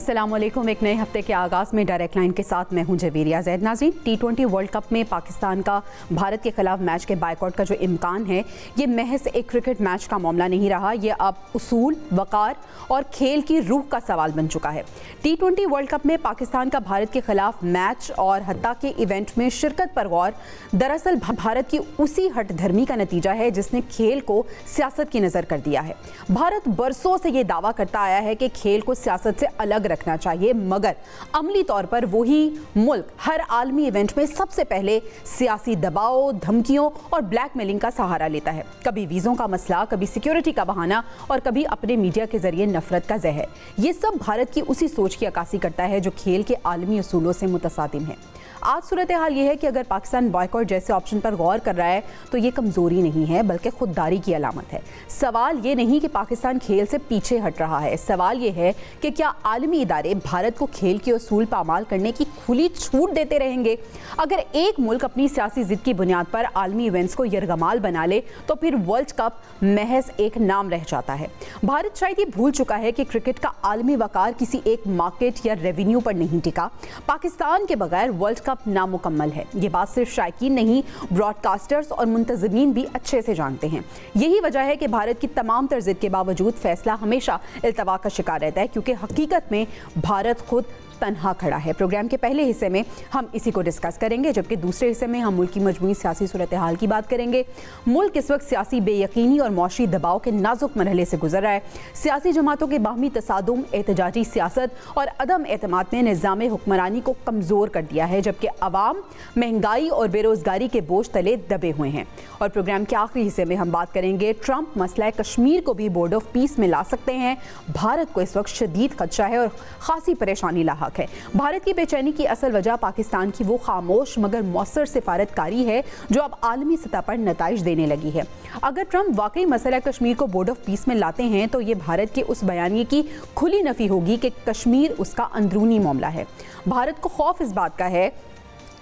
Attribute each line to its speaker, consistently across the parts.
Speaker 1: अस्सलामुअलैकुम। एक नए हफ्ते के आगाज़ में डायरेक्ट लाइन के साथ मैं हूं जवेरिया ज़ैद। नाज़रीन, T20 वर्ल्ड कप में पाकिस्तान का भारत के खिलाफ मैच के बायकॉट का जो इम्कान है, ये महज एक क्रिकेट मैच का मामला नहीं रहा। ये अब उसूल, वक़ार और खेल की रूह का सवाल बन चुका है। T20 वर्ल्ड कप में पाकिस्तान का भारत के खिलाफ मैच और हत्ता के इवेंट में शिरकत पर गौर दरअसल भारत की उसी हठधर्मी का नतीजा है जिसने खेल को सियासत की नज़र कर दिया है। भारत बरसों से ये दावा करता आया है कि खेल को सियासत से अलग रखना चाहिए, मगर अमली तौर पर वही मुल्क हर आलमी इवेंट में सबसे पहले सियासी दबाव, धमकियों और ब्लैकमेलिंग का सहारा लेता है। कभी वीज़ों का मसला, कभी सिक्योरिटी का बहाना और कभी अपने मीडिया के जरिए नफरत का जहर। ये सब भारत की उसी सोच की अक्कासी करता है जो खेल के आलमी उसूलों से मुतसादिम है। आज सूरत हाल ये है कि अगर पाकिस्तान बॉयकॉट जैसे ऑप्शन पर गौर कर रहा है तो ये कमज़ोरी नहीं है बल्कि खुददारी की अलामत है। सवाल ये नहीं कि पाकिस्तान खेल से पीछे हट रहा है, सवाल ये है कि क्या आलमी इदारे भारत को खेल के उसूल पामाल करने की खुली छूट देते रहेंगे। अगर एक मुल्क अपनी सियासी जिद की बुनियाद पर आलमी इवेंट्स को यरगमाल बना ले तो फिर वर्ल्ड कप महज एक नाम रह जाता है। भारत शायद ये भूल चुका है कि क्रिकेट का आलमी वक़ार किसी एक मार्केट या रेवेन्यू पर नहीं टिका। पाकिस्तान के बगैर वर्ल्ड कप नामुकम्मल है। ये बात सिर्फ शायकीन नहीं, ब्रॉडकास्टर्स और मुंतज़मीन भी अच्छे से जानते हैं। यही वजह है कि भारत की तमाम तरज़िद के बावजूद फैसला हमेशा इल्तवा का शिकार रहता है, क्योंकि हकीकत में भारत खुद तन्हा खड़ा है। प्रोग्राम के पहले हिस्से में हम इसी को डिस्कस करेंगे, जबकि दूसरे हिस्से में हम मुल्क की मजमूई सियासी सूरत हाल की बात करेंगे। मुल्क इस वक्त सियासी बेयकीनी और मौशी दबाव के नाजुक मरहले से गुजर रहा है। सियासी जमातों के बाहमी तसादुम, एहतजाजी सियासत और अदम एतमाद ने निज़ाम हुक्मरानी को कमज़ोर कर दिया है, जबकि अवाम महंगाई और बेरोज़गारी के बोझ तले दबे हुए हैं। और प्रोग्राम के आखिरी हिस्से में हम बात करेंगे ट्रंप मसला कश्मीर को भी बोर्ड ऑफ पीस में ला सकते हैं। भारत को इस वक्त शदीद खदशा है और खासी परेशानी लाहक है। भारत की बेचैनी की असल वजह पाकिस्तान की वो खामोश मगर मौसर सिफारतकारी है जो अब आलमी सतह पर नताइज देने लगी है। अगर ट्रंप वाकई मसला कश्मीर को बोर्ड ऑफ पीस में लाते हैं तो ये भारत के उस बयानिए की खुली नफी होगी कि कश्मीर उसका अंदरूनी मामला है। भारत को खौफ इस बात का है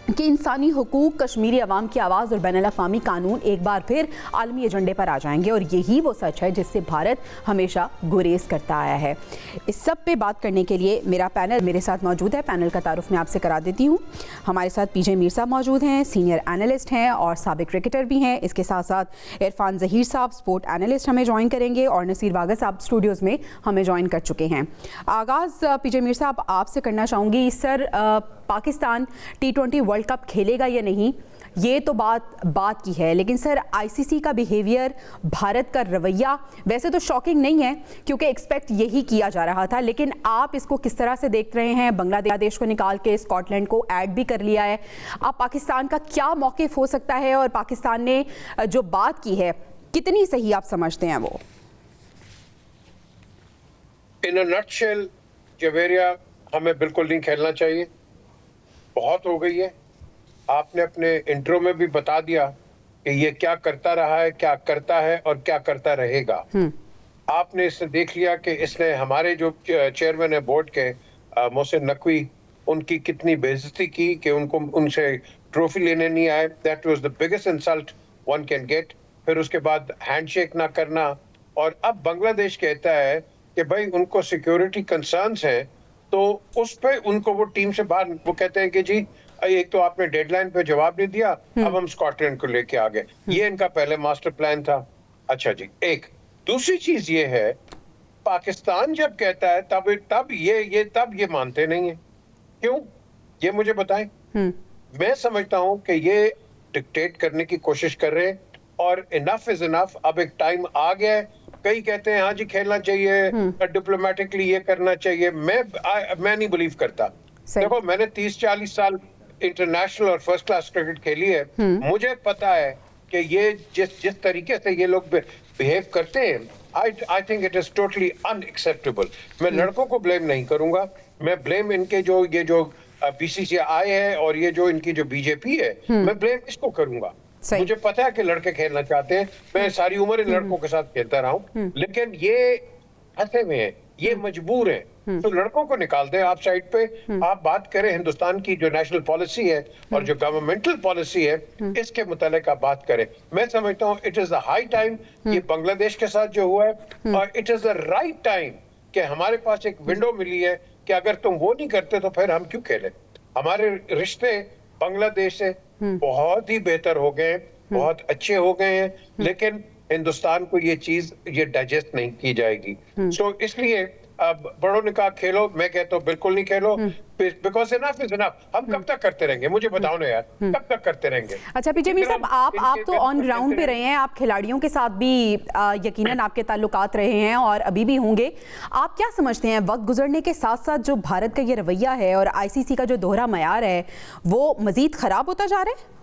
Speaker 1: कि इंसानी हुकूक, कश्मीरी अवाम की आवाज़ और बैनुल-अक़वामी कानून एक बार फिर आलमी एजेंडे पर आ जाएंगे, और यही वो सच है जिससे भारत हमेशा गुरेज करता आया है। इस सब पे बात करने के लिए मेरा पैनल मेरे साथ मौजूद है। पैनल का तारुफ मैं आपसे करा देती हूँ। हमारे साथ पीजे मीर साहब मौजूद हैं, सीनियर एनालिस्ट हैं और साबिक क्रिकेटर भी हैं। इसके साथ साथ इरफान ज़हीर साहब स्पोर्ट एनालिस्ट हमें ज्वाइन करेंगे और नसीर वागा साहब स्टूडियोज़ में हमें ज्वाइन कर चुके हैं। आगाज़ पीजे मीर साहब आपसे करना चाहूँगी। Sir, Pakistan T20 world cup खेलेगा या नहीं, ये तो बात की है, लेकिन सर आईसीसी का बिहेवियर, भारत का रवैया वैसे तो शॉकिंग नहीं है क्योंकि एक्सपेक्ट यही किया जा रहा था, लेकिन आप इसको किस तरह से देख रहे हैं? बांग्लादेश को निकाल के स्कॉटलैंड को ऐड भी कर लिया है। अब पाकिस्तान का क्या मौक़िफ़ हो सकता है और पाकिस्तान ने जो बात की है कितनी सही आप समझते हैं वो?
Speaker 2: इन अ नटशेल जवेरिया, हमें बिल्कुल नहीं खेलना चाहिए। बहुत हो गई है। आपने अपने इंट्रो में भी बता दिया कि ये क्या करता रहा है, क्या करता है और क्या करता रहेगा। आपने इससे देख लिया कि इसने हमारे जो चेयरमैन है बोर्ड के मोहसिन नकवी, उनकी कितनी बेइज्जती की कि उनसे ट्रॉफी लेने नहीं आए। That was the biggest insult one can get. फिर उसके बाद हैंडशेक ना करना, और अब बांग्लादेश कहता है कि भाई उनको सिक्योरिटी कंसर्न्स हैं, तो उस पे उनको वो टीम से बाहर, वो कहते हैं कि जी एक तो आपने डेडलाइन पे जवाब नहीं दिया, अब हम स्कॉटलैंड को लेके आ गए। ये इनका पहले मास्टर प्लान था। अच्छा जी, एक दूसरी चीज ये है, पाकिस्तान जब कहता है तब ये मानते नहीं है। क्यों? ये मुझे बताएं। मैं समझता हूं कि ये डिक्टेट करने की कोशिश कर रहे हैं और इनफ इज इनफ। अब एक टाइम आ गया है। कई कहते हैं हाँ जी खेलना चाहिए, डिप्लोमेटिकली ये करना चाहिए। मैं नहीं बिलीव करता। देखो, मैंने 30-40 साल इंटरनेशनल और फर्स्ट क्लास क्रिकेट खेली है। मुझे पता है कि ये जिस तरीके से ये लोग बिहेव करते हैं, I think it is totally unacceptable. मैं लड़कों को ब्लेम नहीं करूंगा, मैं ब्लेम इनके जो BCCI है और ये जो इनकी जो बीजेपी है, मैं ब्लेम इसको करूंगा। मुझे पता है कि लड़के खेलना चाहते हैं, मैं सारी उम्र इन लड़कों के साथ खेलता रहा हूं, लेकिन ये फंसे हुए हैं, ये मजबूर हैं। तो लड़कों को निकाल दें आप साइड पे। आप बात करें हिंदुस्तान की जो नेशनल पॉलिसी है और जो गवर्नमेंटल पॉलिसी है, इसके मुतालिक आप बात करें। मैं समझता हूँ it is the high time, ये बांग्लादेश के साथ जो हुआ है, और it is the right time कि हमारे पास एक विंडो मिली है कि अगर तुम वो नहीं करते तो फिर हम क्यों खेलें। हमारे रिश्ते बांग्लादेश से बहुत ही बेहतर हो गए हैं, बहुत अच्छे हो गए हैं, लेकिन हिंदुस्तान को ये चीज ये डाइजेस्ट नहीं की जाएगी। सो इसलिए अब बड़ों ने कहा खेलो, मैं कहता हूँ बिल्कुल नहीं खेलो, बिकॉज इनफ इज इनफ। हम कब तक करते रहेंगे, मुझे बताओ ना यार, कब तक करते रहेंगे।
Speaker 1: अच्छा पीजे मीर साहब, आप तो ऑन ग्राउंड पे रहे हैं, आप खिलाड़ियों के साथ भी यकीनन आपके ताल्लुकात रहे हैं और अभी भी होंगे। आप क्या समझते हैं, वक्त गुजरने के साथ साथ जो भारत का ये रवैया है और आईसीसी का जो दोहरा मयार है वो मजीद खराब होता जा रहा है?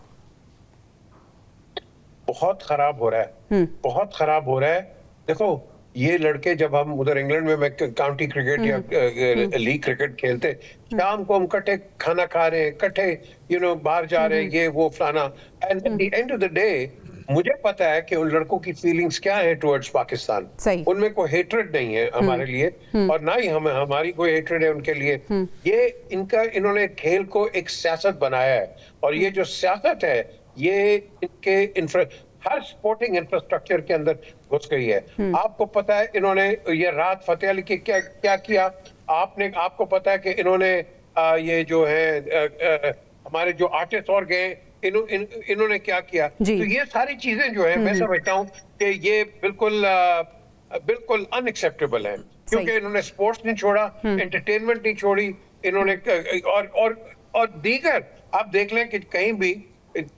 Speaker 2: बहुत खराब हो रहा है, बहुत खराब हो रहा है। देखो ये लड़के, जब हम उधर इंग्लैंड में मैं काउंटी क्रिकेट या लीग क्रिकेट खेलते, शाम को हम इकट्ठे खाना खा रहे हैं, इकट्ठे बाहर जा रहे हैं, ये वो फलाना, and eight the end of the day मुझे पता है कि उन लड़कों की फीलिंग्स क्या है टुवर्ड्स पाकिस्तान। उनमें कोई हेट्रेड नहीं है हमारे लिए, और ना ही हमारी कोई हेट्रेड है उनके लिए। ये इन्होंने खेल को एक सियासत बनाया है, और ये जो सियासत है ये इनके हर स्पोर्टिंग इंफ्रास्ट्रक्चर के अंदर घुस गई है। आपको पता है इन्होंने ये राहत फतेह अली के क्या किया, आपको पता है कि इन्होंने ये जो है हमारे जो आर्टिस्ट और गए, इन्होंने क्या किया। तो ये सारी चीजें जो है मैं समझता हूँ कि ये बिल्कुल अनएक्सेप्टेबल है, क्योंकि इन्होंने स्पोर्ट्स नहीं छोड़ा, एंटरटेनमेंट नहीं छोड़ी इन्होंने, और दीगर आप देख लें कि कहीं भी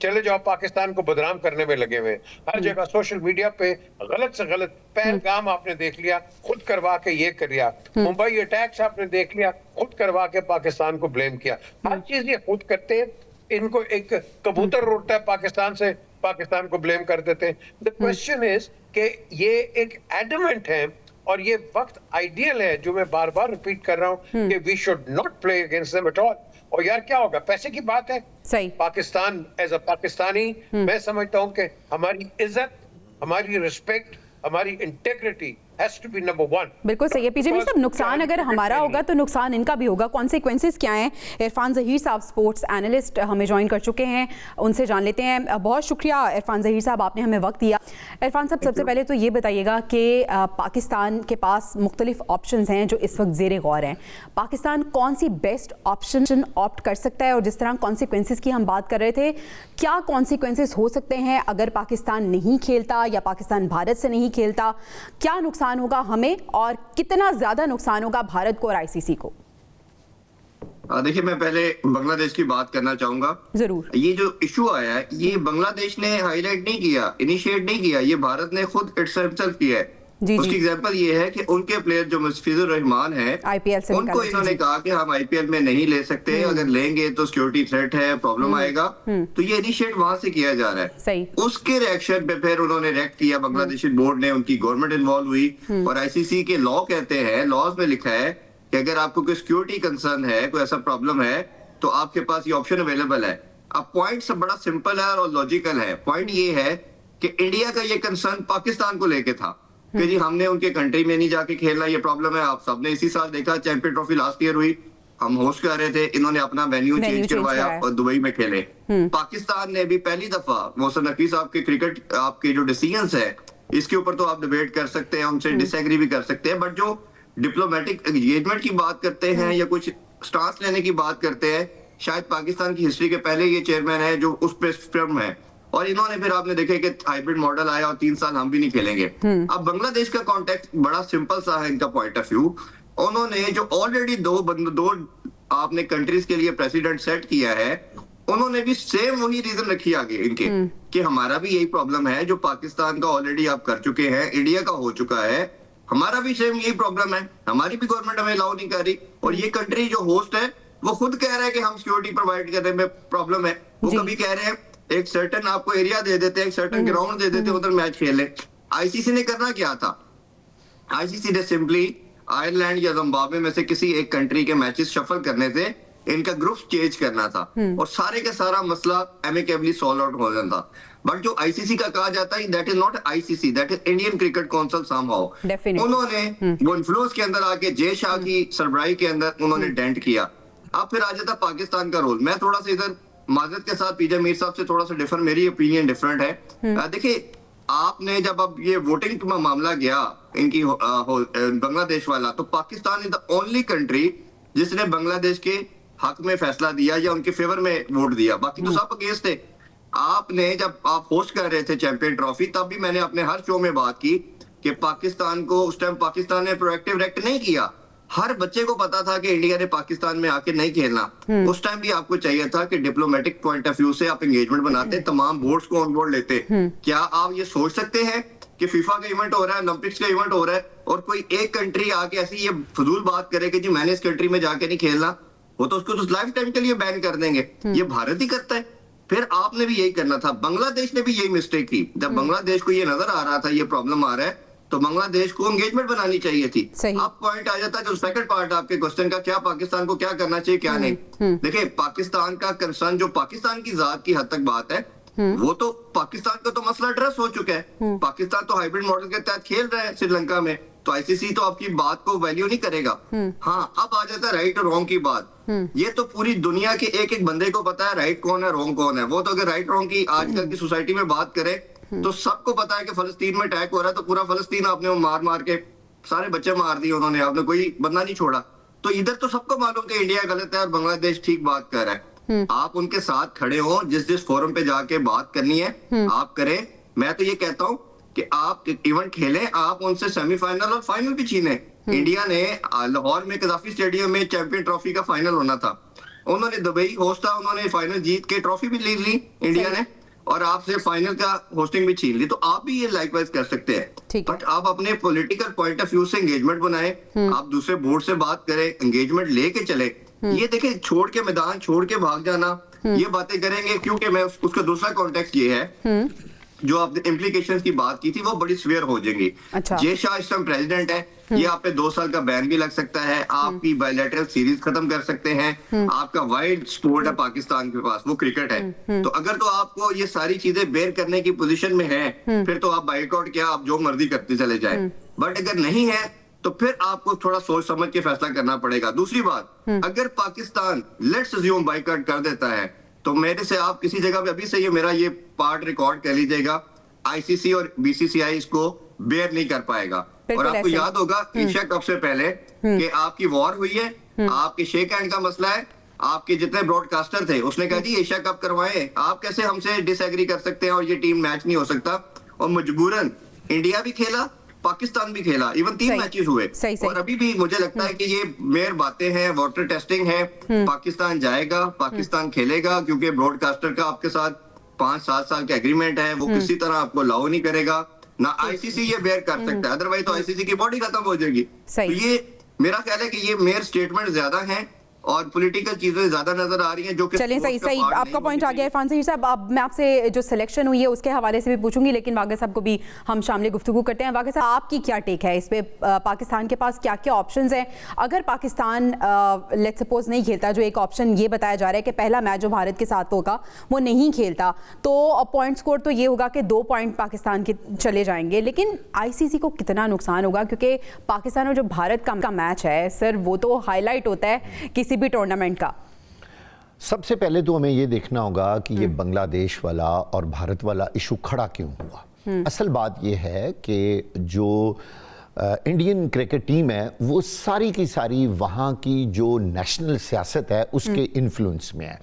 Speaker 2: चले जाओ पाकिस्तान को बदनाम करने में लगे हुए। हर जगह सोशल मीडिया पे गलत से गलत, पहलगाम आपने देख लिया, खुद करवा के ये कर लिया, मुंबई अटैक्स आपने देख लिया, खुद करवा के पाकिस्तान को ब्लेम किया। हर चीज ये खुद करते हैं, इनको एक कबूतर उड़ता है पाकिस्तान से, पाकिस्तान को ब्लेम कर देते हैं। द क्वेश्चन इज कि ये एक एडमेंट है, और ये वक्त आइडियल है, जो मैं बार बार रिपीट कर रहा हूँ कि we should not play against them at all. और यार क्या होगा, पैसे की बात है।
Speaker 1: सही,
Speaker 2: पाकिस्तान एज अ पाकिस्तानी मैं समझता हूं कि हमारी इज्जत, हमारी रिस्पेक्ट, हमारी integrity has to be number one.
Speaker 1: बिल्कुल सही है पीजे मीर साहब, नुकसान अगर हमारा होगा तो नुकसान इनका भी होगा। कॉन्सिक्वेंसेस क्या हैं? इरफान ज़हीर साहब स्पोर्ट्स एनालिस्ट हमें ज्वाइन कर चुके हैं, उनसे जान लेते हैं। बहुत शुक्रिया इरफान ज़हीर साहब, आपने हमें वक्त दिया। इरफान साहब, सबसे पहले तो ये बताइएगा कि पाकिस्तान के पास मुख्तलिफ ऑप्शंस हैं जो इस वक्त ज़ेरे गौर हैं। पाकिस्तान कौन सी बेस्ट ऑप्शन ऑप्ट कर सकता है? और जिस तरह कॉन्सिक्वेंसेस की हम बात कर रहे थे, क्या कॉन्सिक्वेंसेस हो सकते हैं अगर पाकिस्तान नहीं खेलता या पाकिस्तान भारत से नहीं खेलता? क्या नुकसान होगा हमें, और कितना ज्यादा नुकसान होगा भारत को और आईसीसी को?
Speaker 3: देखिए, मैं पहले बांग्लादेश की बात करना चाहूंगा।
Speaker 1: जरूर।
Speaker 3: ये जो इशू आया है, ये बांग्लादेश ने हाईलाइट नहीं किया, इनिशिएट नहीं किया, ये भारत ने खुद इटसेल्फ किया है। उसकी एग्जांपल ये है कि उनके प्लेयर जो मुस्तफिजुर रहमान है,
Speaker 1: आईपीएल से
Speaker 3: उनको इन्होंने कहा कि हम आईपीएल में नहीं ले सकते, अगर लेंगे तो सिक्योरिटी थ्रेट है, प्रॉब्लम आएगा। तो ये इनिशिएट वहां से किया जा रहा है।
Speaker 1: सही। उसके
Speaker 3: रिएक्शन पे फिर उन्होंने रिएक्ट किया, बांग्लादेशी बोर्ड ने, उनकी गवर्नमेंट इन्वॉल्व हुई, और आईसीसी के लॉ कहते हैं, लॉज में लिखा है कि अगर आपको कोई सिक्योरिटी कंसर्न है, कोई ऐसा प्रॉब्लम है, तो आपके पास ये ऑप्शन अवेलेबल है। अब पॉइंट सब बड़ा सिंपल है और लॉजिकल है। पॉइंट ये है कि इंडिया का ये कंसर्न पाकिस्तान को लेके था कि जी हमने उनके कंट्री में नहीं जाके खेलना, ये प्रॉब्लम है। आप सबने इसी साल देखा, चैंपियन ट्रॉफी लास्ट ईयर हुई, हम होस्ट कर रहे थे, इन्होंने अपना वेन्यू चेंज करवाया और दुबई में खेले। पाकिस्तान ने भी पहली दफा, मोहसिन नकवी साहब के क्रिकेट आपके जो डिसीजंस है, इसके ऊपर तो आप डिबेट कर सकते हैं, उनसे डिसएग्री भी कर सकते हैं, बट जो डिप्लोमेटिक एंगेजमेंट की बात करते हैं या कुछ स्टांस लेने की बात करते हैं, शायद पाकिस्तान की हिस्ट्री के पहले ये चेयरमैन है जो उस पर फर्म है। और इन्होंने फिर आपने देखे कि हाइब्रिड मॉडल आया और 3 साल हम भी नहीं खेलेंगे। अब बांग्लादेश का कॉन्टेक्स्ट बड़ा सिंपल सा है, इनका पॉइंट ऑफ व्यू। उन्होंने जो ऑलरेडी दो आपने कंट्रीज के लिए प्रेसिडेंट सेट किया है, उन्होंने भी सेम वही रीजन रखी आगे इनके कि हमारा भी यही प्रॉब्लम है जो पाकिस्तान का ऑलरेडी आप कर चुके हैं, इंडिया का हो चुका है, हमारा भी सेम यही प्रॉब्लम है, हमारी भी गवर्नमेंट हमें अलाउ नहीं कर रही, और ये कंट्री जो होस्ट है वो खुद कह रहा है कि हम सिक्योरिटी प्रोवाइड करने में प्रॉब्लम है। वो कभी कह रहे हैं एक सर्टेन आपको एरिया दे देते हैं, एक सर्टेन ग्राउंड दे देते हैं, उधर मैच खेले। आईसीसी ने करना क्या था? आईसीसी ने सिंपली आयरलैंड या जिम्बाब्वे में से किसी एक कंट्री के मैचेस शफल करने थे, इनका ग्रुप चेंज करना था, और सारे का सारा मसला एमिकेबली सॉल्व आउट हो जाता। बट जो आईसीसी का कहा जाता है, that is not ICC, that is Indian cricket council somehow. उन्होंने वो इन्फ्लुएंस के अंदर आके जय शाह की सरबराही के अंदर उन्होंने डेंट किया। अब फिर आ जाता पाकिस्तान का रोल। मैं थोड़ा सा इधर माजरत के साथ पीजे मीर साहब से थोड़ा सा डिफरेंट, मेरी ओपिनियन डिफरेंट है। देखिए, आपने जब अब ये वोटिंग का मामला गया इनकी बांग्लादेश वाला, तो Pakistan is the only country जिसने बांग्लादेश के हक में फैसला दिया या उनके फेवर में वोट दिया, बाकी तो सब अगेंस्ट थे। आपने जब आप होस्ट कर रहे थे चैंपियन ट्रॉफी, तब भी मैंने अपने हर शो में बात की कि पाकिस्तान को उस टाइम पाकिस्तान ने प्रोएक्टिव रिएक्ट नहीं किया। हर बच्चे को पता था कि इंडिया ने पाकिस्तान में आके नहीं खेलना। उस टाइम भी आपको चाहिए था कि डिप्लोमेटिक पॉइंट ऑफ व्यू से आप एंगेजमेंट बनाते, तमाम बोर्ड्स को ऑन बोर्ड लेते। क्या आप ये सोच सकते हैं कि फीफा का इवेंट हो रहा है, ओलंपिक्स का इवेंट हो रहा है, और कोई एक कंट्री आके ऐसी ये फजूल बात करे कि जी मैंने इस कंट्री में जाके नहीं खेलना, वो तो उसको तो लाइफ टाइम के लिए बैन कर देंगे। ये भारत ही करता है। फिर आपने भी यही करना था। बांग्लादेश ने भी यही मिस्टेक की। जब बांग्लादेश को ये नजर आ रहा था ये प्रॉब्लम आ रहा है, तो बांग्लादेश को एंगेजमेंट बनानी चाहिए थी। अब पॉइंट आ जाता जो सेकंड पार्ट आपके क्वेश्चन का, क्या पाकिस्तान को क्या करना चाहिए क्या नहीं। देखिए, पाकिस्तान का कंसर्न जो पाकिस्तान की जात की हद तक बात है, वो तो पाकिस्तान का तो मसला एड्रेस हो चुका है। पाकिस्तान तो हाइब्रिड मॉडल के तहत खेल रहा है श्रीलंका में, तो आईसीसी तो आपकी बात को वैल्यू नहीं करेगा। हाँ, अब आ जाता है राइट और रॉन्ग की बात। ये तो पूरी दुनिया के एक एक बंदे को पता है राइट कौन है रॉन्ग कौन है। वो तो अगर राइट रॉन्ग की आजकल की सोसाइटी में बात करे तो सबको पता है कि फलस्तीन में अटैक हो रहा है, तो पूरा फलस्तीन आपने मार मार के सारे बच्चे मार दिए उन्होंने, आपने कोई बंदा नहीं छोड़ा। तो इधर तो सबको मालूम कि इंडिया गलत है और बांग्लादेश ठीक बात कर रहा है। आप उनके साथ खड़े हो, जिस फोरम पे जाके बात करनी है आप करें। मैं तो ये कहता हूँ कि आप इवेंट खेलें, आप उनसे सेमीफाइनल और फाइनल भी छीने। इंडिया ने लाहौर में कदाफी स्टेडियम में चैंपियन ट्रॉफी का फाइनल होना था, उन्होंने दुबई होस्ट था, उन्होंने फाइनल जीत के ट्रॉफी भी ले ली इंडिया ने, और आपसे फाइनल का होस्टिंग भी छीन ली। तो आप भी ये लाइकवाइज कर सकते हैं, बट आप अपने पॉलिटिकल पॉइंट ऑफ व्यू से एंगेजमेंट बनाए, आप दूसरे बोर्ड से बात करें, एंगेजमेंट लेके चले। ये देखें, छोड़ के मैदान छोड़ के भाग जाना, ये बातें करेंगे, क्योंकि मैं उसका दूसरा कॉन्टेक्स्ट ये है, जो आपने इम्प्लीकेशंस की बात की थी वो बड़ी स्वेयर हो जाएंगी। जय शाह इस टाइम प्रेसिडेंट है, ये आप पे 2 साल का बैन भी लग सकता है, आपकी बायलैटरल सीरीज खत्म कर सकते हैं, आपका वाइड स्पोर्ट है पाकिस्तान के पास, वो क्रिकेट है। तो अगर तो आपको ये सारी चीजें बेयर करने की पोजीशन में है, फिर तो आप बाइकआउट क्या, आप जो मर्जी करते चले जाए। बट अगर नहीं है तो फिर आपको थोड़ा सोच समझ के फैसला करना पड़ेगा। दूसरी बात, अगर पाकिस्तान लेट्स अज्यूम बाइकआउट कर देता है, तो मेरे से आप किसी जगह पे अभी से ये मेरा ये पार्ट रिकॉर्ड कर लीजिएगा, आईसीसी और बीसीसीआई इसको बेयर नहीं कर पाएगा। और आपको याद होगा एशिया कप से पहले कि आपकी वॉर हुई है, आपके शेक हैंड का मसला है, आपके जितने ब्रॉडकास्टर थे उसने कहा जी एशिया कप करवाएं, आप कैसे हमसे डिसएग्री कर सकते हैं और ये टीम मैच नहीं हो सकता। और मजबूरन इंडिया भी खेला, पाकिस्तान भी खेला, इवन 3 मैचेस हुए। और अभी भी मुझे लगता है कि ये मेयर बातें हैं, वाटर टेस्टिंग है, पाकिस्तान जाएगा, पाकिस्तान खेलेगा, क्योंकि ब्रॉडकास्टर का आपके साथ 5-7 साल का एग्रीमेंट है, वो किसी तरह आपको अलाउ नहीं करेगा, ना आईसीसी ये बेयर कर सकता है, अदरवाइज तो आईसीसी की बॉडी खत्म हो जाएगी। तो ये मेरा ख्याल है कि ये मेयर स्टेटमेंट ज्यादा है और पॉलिटिकल चीजें ज्यादा नजर आ रही हैं, जो कि
Speaker 1: चलिए सही आपका पॉइंट आ गया इरफान ज़हीर साहब। अब मैं आपसे जो सिलेक्शन हुई है उसके हवाले से भी पूछूंगी, लेकिन वाक़ा साहब को भी हम शामिल गुफ्तगू करते हैं। वाक़ा साहब, आपकी क्या टेक है इस पे, पाकिस्तान के पास क्या क्या ऑप्शंस हैं? अगर पाकिस्तान लेट्स सपोज नहीं खेलता, जो एक ऑप्शन ये बताया जा रहा है कि पहला मैच जो भारत के साथ होगा वो नहीं खेलता, तो पॉइंट स्कोर तो ये होगा कि 2 पॉइंट पाकिस्तान के चले जाएंगे, लेकिन आईसीसी को कितना नुकसान होगा? क्योंकि पाकिस्तान और जो भारत का मैच है सर, वो तो हाईलाइट होता है किसी भी टूर्नामेंट का।
Speaker 4: सबसे पहले तो हमें ये देखना होगा कि ये बांग्लादेश वाला और भारत वाला इशू खड़ा क्यों हुआ। असल बात ये है कि जो इंडियन क्रिकेट टीम है वो सारी की सारी वहाँ की जो नेशनल सियासत है उसके इन्फ्लुएंस में है,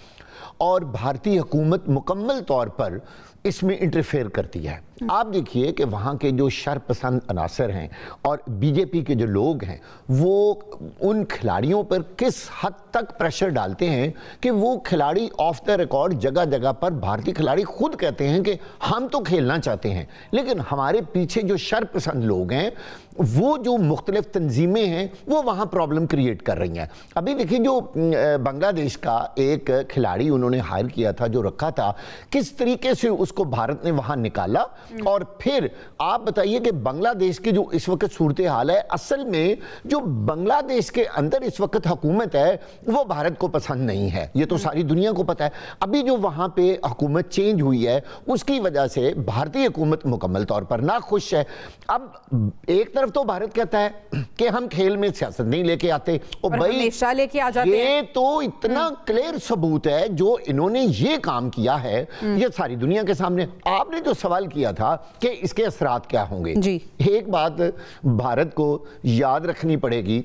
Speaker 4: और भारतीय हुकूमत मुकम्मल तौर पर इसमें इंटरफेयर करती है। आप देखिए कि वहाँ के जो शरपसंद अनासर हैं और बीजेपी के जो लोग हैं, वो उन खिलाड़ियों पर किस हद तक प्रेशर डालते हैं कि वो खिलाड़ी ऑफ द रिकॉर्ड जगह जगह पर भारतीय खिलाड़ी खुद कहते हैं कि हम तो खेलना चाहते हैं, लेकिन हमारे पीछे जो शरपसंद लोग हैं, वो जो मुख्तलिफ तंजीमें हैं, वो वहाँ प्रॉब्लम क्रिएट कर रही हैं। अभी देखिए, जो बांग्लादेश का एक खिलाड़ी उन्होंने हायर किया था, जो रखा था, किस तरीके से उसको भारत ने वहाँ निकाला। और फिर आप बताइए कि बांग्लादेश की जो इस वक्त सूरत हाल है, असल में जो बांग्लादेश के अंदर इस वक्त हुकूमत है वो भारत को पसंद नहीं है, ये तो सारी दुनिया को पता है। अभी जो वहाँ पे हुकूमत चेंज हुई है उसकी वजह से भारतीय हुकूमत मुकम्मल तौर पर नाखुश है। अब एक तरफ तो भारत कहता है कि हम खेल में सियासत नहीं लेके आते, और भाई
Speaker 1: हमेशा लेके आ जाते
Speaker 4: ये तो इतना क्लियर सबूत है जो इन्होंने ये काम किया है, ये सारी दुनिया के सामने। आपने जो सवाल किया था कि इसके असरात क्या होंगे जी, एक बात भारत को याद रखनी पड़ेगी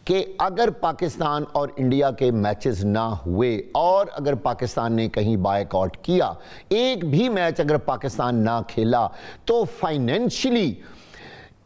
Speaker 4: कि अगर पाकिस्तान और इंडिया के मैचेस ना हुए और अगर पाकिस्तान ने कहीं बायकॉट किया, एक भी मैच अगर पाकिस्तान ना खेला, तो फाइनेंशियली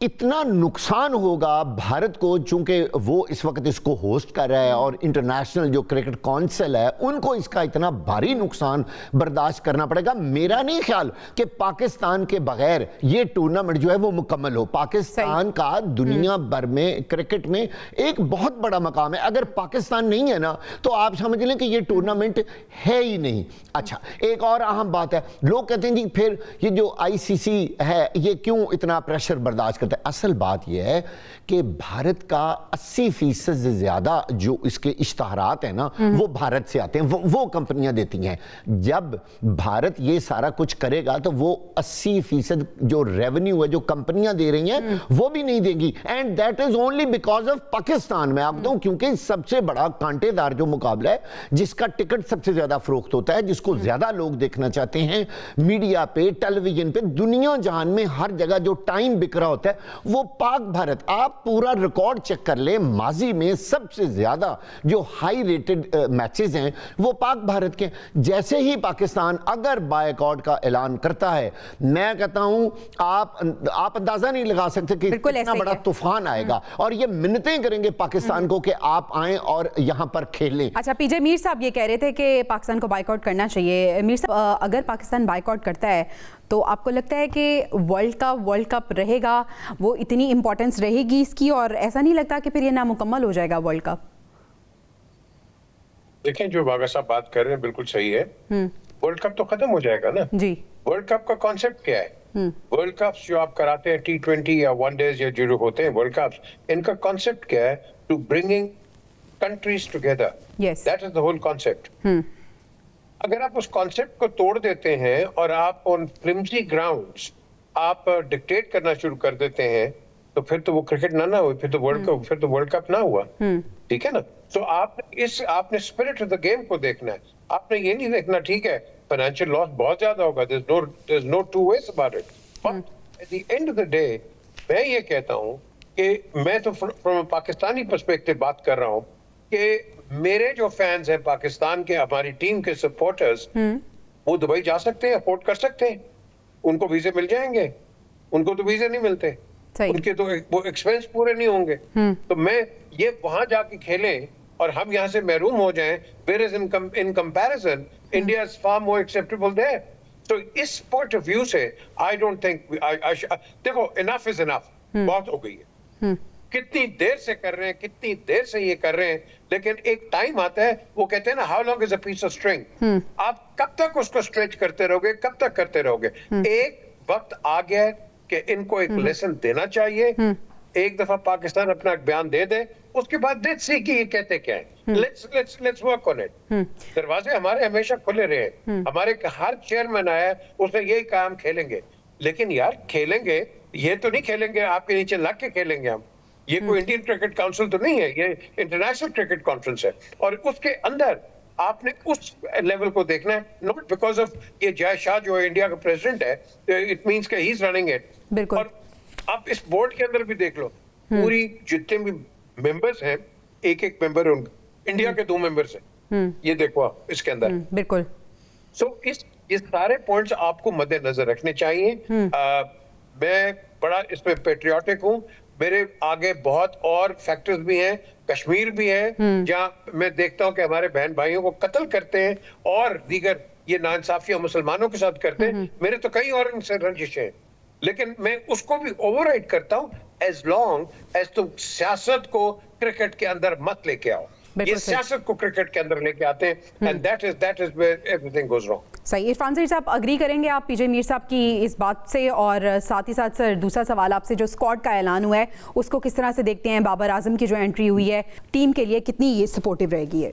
Speaker 4: इतना नुकसान होगा भारत को, चूंकि वो इस वक्त इसको होस्ट कर रहा है और इंटरनेशनल जो क्रिकेट काउंसिल है उनको इसका इतना भारी नुकसान बर्दाश्त करना पड़ेगा। मेरा नहीं ख्याल कि पाकिस्तान के बगैर ये टूर्नामेंट जो है वो मुकम्मल हो। पाकिस्तान का दुनिया भर में क्रिकेट में एक बहुत बड़ा मकाम है। अगर पाकिस्तान नहीं है ना तो आप समझ लें कि ये टूर्नामेंट है ही नहीं। अच्छा, एक और अहम बात है, लोग कहते हैं जी फिर ये जो आईसीसी है ये क्यों इतना प्रेशर बर्दाश्त। असल बात यह है कि भारत का 80% से ज्यादा जो इसके इश्तहारात हैं ना वो भारत से आते हैं, वो कंपनियां देती हैं। जब भारत ये सारा कुछ करेगा तो वो 80% जो रेवेन्यू है जो कंपनियां दे रही हैं वो भी नहीं देंगी, and that is only because of Pakistan. मैं आपको बताऊं, क्योंकि सबसे बड़ा कांटेदार जो मुकाबला है, जिसका टिकट सबसे ज्यादा फरोख्त होता है, जिसको ज्यादा लोग देखना चाहते हैं मीडिया पे, टेलीविजन पे, दुनिया जहान में हर जगह जो टाइम बिक रहा होता है वो पाक भारत। आप पूरा रिकॉर्ड चेक कर लें, माजी में सबसे ज्यादा जो हाई रेटेड मैचेस हैं वो पाक भारत के। जैसे ही पाकिस्तान अगर बायकॉट का ऐलान करता है, मैं कहता हूं आप अंदाजा नहीं लगा सकते कि कितना बड़ा तूफान आएगा, और ये मिन्नतें करेंगे पाकिस्तान को कि आप आएं और यहां पर खेलें।
Speaker 1: अच्छा, पीजे मीर साहब ये कह रहे थे कि पाकिस्तान को बायकॉट करना चाहिए। मीर साहब, अगर पाकिस्तान बायकॉट करता है तो आपको लगता है कि वर्ल्ड कप रहेगा, वो इतनी इंपॉर्टेंस रहेगी इसकी, और ऐसा नहीं लगता कि फिर ये नामुकम्मल हो जाएगा वर्ल्ड कप?
Speaker 2: देखें, जो बागा साहब बात कर रहे हैं बिल्कुल सही है। वर्ल्ड कप तो खत्म हो जाएगा ना जी। वर्ल्ड कप का कॉन्सेप्ट क्या है? वर्ल्ड कप जो आप कराते हैं T20 या वनडेज या जो होते हैं वर्ल्ड कप, इनका कॉन्सेप्ट क्या है? To bringing countries together. That is the whole concept. अगर आप उस कॉन्सेप्ट को तोड़ देते हैं और आप ऑन फ्लिम्सी ग्राउंड्स आप डिक्टेट करना शुरू कर देते हैं, तो फिर तो वो क्रिकेट ना हो, फिर तो वर्ल्ड कप ना हुआ। ठीक है ना? तो आपने स्पिरिट ऑफ द गेम को देखना है। आपने ये नहीं देखना ठीक है फाइनेंशियल लॉस बहुत ज्यादा होगा, there is no two ways about it, but at the end of the day मैं ये कहता हूँ कि मैं तो फ्रॉम पाकिस्तानी पर्सपेक्टिव बात कर रहा हूँ कि मेरे जो फैंस हैं पाकिस्तान के, हमारी टीम के सपोर्टर्स, वो दुबई जा सकते हैं, अफोर्ड कर सकते हैं, उनको वीजे मिल जाएंगे। उनको तो वीजे नहीं मिलते, उनके तो वो एक्सपेंस पूरे नहीं होंगे। तो मैं ये वहां जाके खेलें और हम यहाँ से महरूम हो जाएं, whereas in comparison India is far more acceptable there. तो इस पॉइंट ऑफ व्यू से आई डोंट थिंक देखो, इनफ इज इनफ, बहुत हो गई है। कितनी देर से कर रहे हैं, कितनी देर से ये कर रहे हैं, लेकिन एक टाइम आता है, वो कहते हैं ना, how long is a piece of string. आप कब तक उसको स्ट्रेच करते रहोगे, कब तक करते रहोगे? एक वक्त आ गया कि इनको एक लेसन देना चाहिए। एक दफा पाकिस्तान अपना बयान दे दे, उसके बाद लेट्स सी कि ये कहते क्या है। Let's work on it. दरवाजे हमारे हमेशा खुले रहे। हमारे हर चेयरमैन आया, उसने यही कहा हम खेलेंगे, लेकिन यार खेलेंगे, ये तो नहीं खेलेंगे आपके नीचे लग के खेलेंगे हम। ये कोई इंडियन क्रिकेट काउंसिल तो नहीं है, ये इंटरनेशनल क्रिकेट कॉन्फ्रेंस है, और उसके अंदर आपने उस लेवल को देखना है, नॉट बिकॉज ऑफ ये जय शाह जो इंडिया का प्रेसिडेंट है, इट मींस कि ही इज रनिंग इट। और आप इस बोर्ड के अंदर भी देख लो, पूरी जितने भी मेंबर्स हैं, एक मेंबर इंडिया के 2 मेंबर्स हैं, ये देखो आप इसके अंदर।
Speaker 1: बिल्कुल।
Speaker 2: सो इस सारे पॉइंट्स आपको मद्देनजर रखने चाहिए। मैं बड़ा इसमें पेट्रियाटिक हूँ। मेरे आगे बहुत और फैक्टर्स भी हैं, कश्मीर भी है, जहां मैं देखता हूं कि हमारे बहन भाइयों को कत्ल करते हैं और दीगर ये नाइंसाफियां मुसलमानों के साथ करते हैं। मेरे तो कई और इनसे रंजिशें हैं, लेकिन मैं उसको भी ओवरराइड करता हूं एज लॉन्ग एज तुम सियासत को क्रिकेट के अंदर मत लेके आओ। ये सियासत को क्रिकेट के अंदर लेके आते हैं, and that is where everything goes wrong.
Speaker 1: सही। इरफान ज़हीर साहब, अग्री करेंगे आप पीजे मीर साहब की इस बात से? और साथ ही साथ सर, दूसरा सवाल आपसे, जो स्क्वाड का ऐलान हुआ है उसको किस तरह से देखते हैं? बाबर आजम की जो एंट्री हुई है टीम के लिए, कितनी ये सपोर्टिव रहेगी? है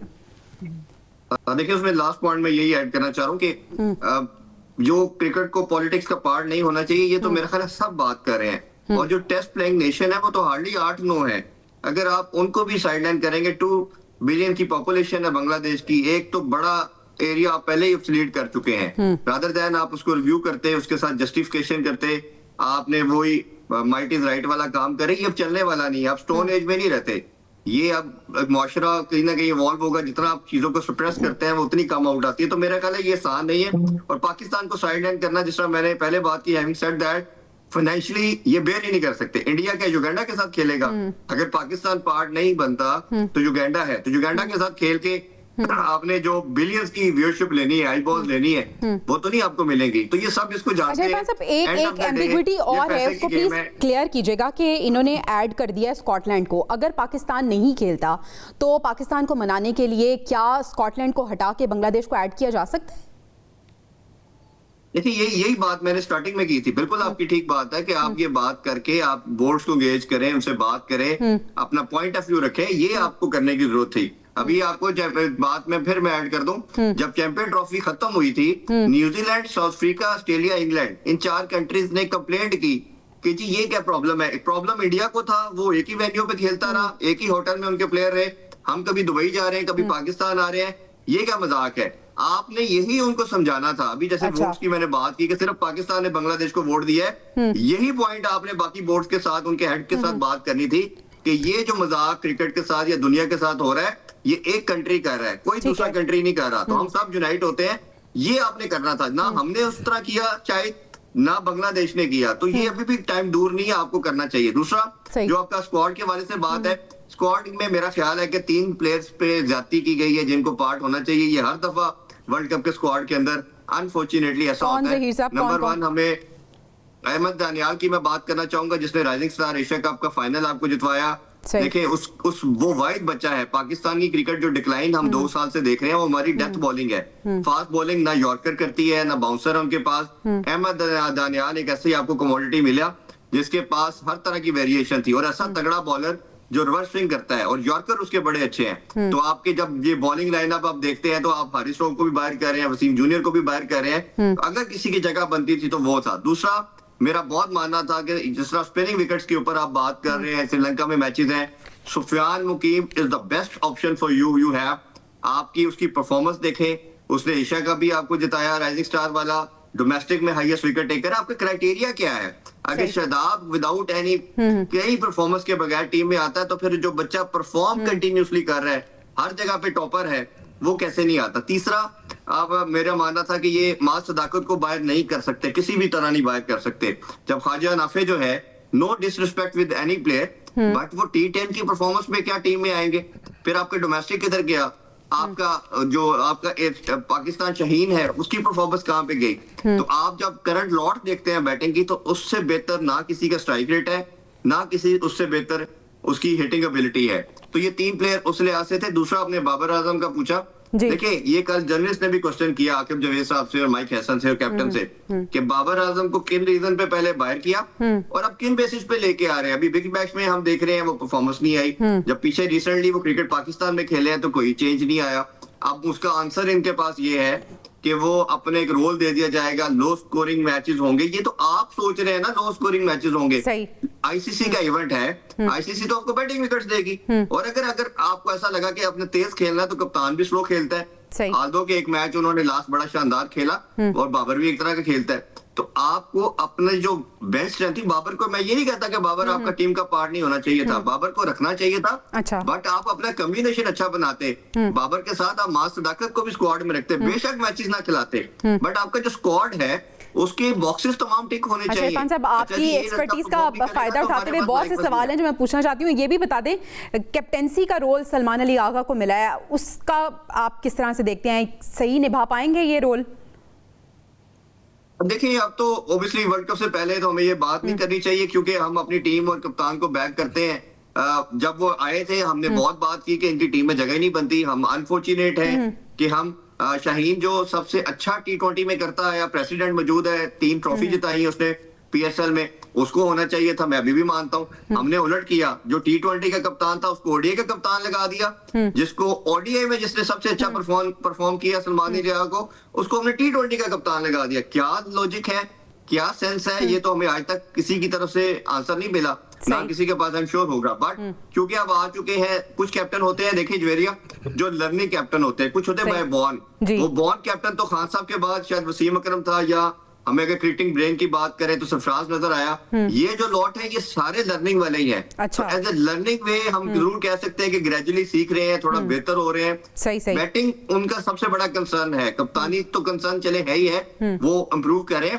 Speaker 3: देखिए, उसमें लास्ट पॉइंट में यही ऐड करना चाह रहा हूँ कि जो क्रिकेट को पॉलिटिक्स का पार्ट नहीं होना चाहिए, ये तो मेरे ख्याल सब बात कर रहे हैं। और जो टेस्ट प्लेइंग नेशन है वो तो हार्डली 8-9 है। अगर आप उनको भी साइडलाइन करेंगे, 2 बिलियन की पॉपुलेशन है बांग्लादेश की, एक तो बड़ा एरिया आप पहले ही ऑब्सोलीट कर चुके हैं। रादर देन आप उसको रिव्यू करते, उसके साथ जस्टिफिकेशन करते, आपने वही माइट इज राइट वाला काम करे, ये अब चलने वाला नहीं है। आप स्टोन एज में नहीं रहते। ये अब मुआशरा कहीं ना कहीं इवॉल्व होगा, जितना आप चीजों को सप्रेस करते हैं वो उतनी कम आउट आती है। तो मेरा ख्याल है ये आसान नहीं है, और पाकिस्तान को साइड लाइन करना, जिस तरह मैंने पहले बात की, हैविंग सेड दैट, फाइनेंशियली ये बेयर ही नहीं कर सकते। इंडिया क्या युगांडा के साथ खेलेगा? अगर पाकिस्तान पार्ट नहीं बनता तो युगांडा है, तो युगांडा के साथ खेल के आपने जो बिलियंस की व्यूअरशिप लेनी है, आईबॉल्स लेनी है, वो तो नहीं आपको मिलेगी। तो ये सब इसको जानते हैं।
Speaker 1: अच्छा, एक एम्बिग्विटी और है, उसको प्लीज क्लियर कीजिएगा कि इन्होंने ऐड कर दिया स्कॉटलैंड को। अगर पाकिस्तान नहीं खेलता तो पाकिस्तान को मनाने के लिए क्या स्कॉटलैंड को हटा के बांग्लादेश को ऐड किया जा सकता है?
Speaker 3: देखिए यही बात मैंने स्टार्टिंग में की थी। बिल्कुल आपकी ठीक बात है कि आप ये बात करके आप बोर्ड्स को एंगेज करें, उनसे बात करें, अपना पॉइंट ऑफ व्यू रखें, ये आपको करने की जरूरत थी। अभी आपको बात में फिर मैं ऐड कर दूं, जब चैंपियन ट्रॉफी खत्म हुई थी, New Zealand, South Africa, Australia, England, इन 4 कंट्रीज ने कंप्लेंट की कि जी ये क्या प्रॉब्लम है। एक प्रॉब्लम इंडिया को था, वो एक ही वेन्यू पे खेलता रहा, एक ही होटल में उनके प्लेयर रहे, हम कभी दुबई जा रहे हैं, कभी पाकिस्तान आ रहे हैं, ये क्या मजाक है। आपने यही उनको समझाना था। अभी जैसे वोट्स की मैंने बात की कि सिर्फ पाकिस्तान ने बांग्लादेश को वोट दिया है, यही पॉइंट आपने बाकी बोर्ड्स के साथ, उनके हेड के साथ बात करनी थी कि ये जो मजाक क्रिकेट के साथ या दुनिया के साथ हो रहा है, ये एक कंट्री कर रहा है, कोई दूसरा कंट्री नहीं कर रहा। तो हम सब यूनाइट होते हैं, ये आपने करना था ना। हमने उस तरह किया शायद, ना बांग्लादेश ने किया। तो ये अभी भी टाइम दूर नहीं है, आपको करना चाहिए। दूसरा जो आपका स्क्वाड के वाले से बात है, स्क्वाड में मेरा ख्याल है कि 3 प्लेयर्स पे ज्यादती की गई है जिनको पार्ट होना चाहिए। ये हर दफा वर्ल्ड कप के स्क्वाड के अंदर अनफॉर्चुनेटली ऐसा होता है। नंबर 1 हमें अहमद दानियाल की मैं बात करना चाहूंगा, जिसने राइजिंग स्टार एशिया कप का फाइनल आपको जितवाया। देखिए उस वो वाइड बच्चा है। पाकिस्तान की क्रिकेट जो डिक्लाइन हम 2 साल से देख रहे हैं, वो हमारी डेथ बॉलिंग है। फास्ट बॉलिंग ना यॉर्कर करती है, ना बाउंसर है उनके पास। अहमद दानियाल एक ऐसे ही आपको कमोडिटी मिला जिसके पास हर तरह की वेरिएशन थी, और ऐसा तगड़ा बॉलर जो रिवर्स स्विंग करता है, और यॉर्कर उसके बड़े अच्छे हैं। तो आपके जब ये बॉलिंग लाइनअप आप देखते हैं, तो आप हारिस राव को भी बाहर कर रहे हैं, वसीम जूनियर को भी बाहर कर रहे हैं। अगर किसी की जगह बनती थी तो वो था। दूसरा मेरा बहुत मानना था कि जिस तरह स्पिनिंग विकेट्स के ऊपर आप बात कर रहे हैं, श्रीलंका में मैचेस हैं, Sufiyan Muqeem is the best option for you have. आपकी उसकी परफॉर्मेंस देखें, उसने एशिया का भी आपको जिताया, राइजिंग स्टार वाला, डोमेस्टिक में हाईएस्ट विकेट टेकर। आपका क्राइटेरिया क्या है? अगर शादाब विदाउट एनी कई परफॉर्मेंस के बगैर टीम में आता है, तो फिर जो बच्चा परफॉर्म कंटिन्यूसली कर रहा है, हर जगह पे टॉपर है, वो कैसे नहीं आता? तीसरा, अब मेरा मानना था कि ये मास सदाकत को बाहर नहीं कर सकते, किसी भी तरह नहीं बाहर कर सकते। जब ख्वाजा नाफे जो है, no disrespect with any player, but वो T10 की परफॉर्मेंस में क्या टीम में आएंगे? फिर आपके डोमेस्टिक किधर गया? आपका जो आपका पाकिस्तान शाहीन है, उसकी परफॉर्मेंस कहां पे गई? तो आप जब करंट लॉट देखते हैं बैटिंग की, तो उससे बेहतर ना किसी का स्ट्राइक रेट है, ना किसी उससे बेहतर उसकी हिटिंग एबिलिटी है। तो ये 3 प्लेयर उस लिहाज से थे। दूसरा आपने बाबर आजम का पूछा, देखिए ये कल जर्नलिस्ट ने भी क्वेश्चन किया आकिब जवेद साहब से और माइक हैसन से और कैप्टन से, कि बाबर आजम को किन रीजन पे पहले बाहर किया और अब किन बेसिस पे लेके आ रहे हैं। अभी बिग मैच में हम देख रहे हैं वो परफॉर्मेंस नहीं आई, जब पीछे रिसेंटली वो क्रिकेट पाकिस्तान में खेले हैं तो कोई चेंज नहीं आया। अब उसका आंसर इनके पास ये है कि वो अपने एक रोल दे दिया जाएगा, लो स्कोरिंग मैचेस होंगे। ये तो आप सोच रहे हैं ना लो स्कोरिंग मैचेस होंगे, आईसीसी का इवेंट है, आईसीसी तो आपको बैटिंग विकेट्स देगी। और अगर आपको ऐसा लगा कि अपने तेज खेलना है, तो कप्तान भी स्लो खेलता है। आल्दो के एक मैच उन्होंने लास्ट बड़ा शानदार खेला, और बाबर भी एक तरह का खेलता है। तो आपको अपने जो बेंच स्ट्रेंथ थी, बाबर को मैं ये नहीं कहता कि बाबर आपका टीम का पार्ट नहीं होना चाहिए था, बाबर को रखना चाहिए था।
Speaker 1: अच्छा।
Speaker 3: बट आप अपना कॉम्बिनेशन अच्छा बनाते, बाबर के साथ आप मास सदाकत को भी स्क्वाड में रखते, बेशक मैचेस ना खिलाते, बट आपका जो स्कॉड है उसके बॉक्सेस तमाम टिक होने चाहिए।
Speaker 1: इरफान साहब, आपकी एक्सपर्टीज का फायदा उठाते हुए बहुत से सवाल हैं जो मैं पूछना चाहती हूँ। ये भी बता दें, कैप्टेंसी का रोल सलमान अली आगा को मिला है, उसका आप किस तरह से देखते हैं? सही निभा पाएंगे ये रोल?
Speaker 3: देखिए, अब तो ऑब्वियसली वर्ल्ड कप से पहले तो हमें ये बात नहीं करनी चाहिए, क्योंकि हम अपनी टीम और कप्तान को बैक करते हैं। जब वो आए थे हमने बहुत बात की कि इनकी टीम में जगह नहीं बनती। हम अनफॉर्चुनेट हैं कि हम शाहीन जो सबसे अच्छा T20 में करता है, प्रेसिडेंट मौजूद है, 3 ट्रॉफी जिताई उसने PSL में, उसको होना चाहिए था। मैं अभी भी मानता हूँ हमने उलट किया, जो T20 का कप्तान था उसको ODI का कप्तान लगा दिया, जिसको ODI में जिसने सबसे अच्छा परफॉर्म किया सलमान अली को, उसको हमने T20 का कप्तान लगा दिया। क्या लॉजिक है, क्या सेंस है? ये तो हमें आज तक किसी की तरफ से आंसर नहीं मिला, ना किसी के पास आई एम श्योर होगा। बट क्योंकि अब आ चुके हैं, कुछ कैप्टन होते हैं, देखिए जवेरिया, जो लर्निंग कैप्टन होते हैं, कुछ होते हैं बाय बॉर्न। वो बॉर्न कैप्टन तो खान साहब के बाद शायद वसीम अकरम था या हमें अगर क्रिकेटिंग ब्रेन की बात करें तो सरफराज नजर आया। ये जो लॉट है ये सारे लर्निंग वाले ही हैं।
Speaker 1: अच्छा।
Speaker 3: एज ए लर्निंग वे हम जरूर कह सकते हैं कि ग्रेजुअली सीख रहे हैं, थोड़ा बेहतर हो रहे हैं।
Speaker 1: सही।
Speaker 3: बैटिंग उनका सबसे बड़ा कंसर्न है, कप्तानी तो कंसर्न चले है ही है, वो इम्प्रूव करें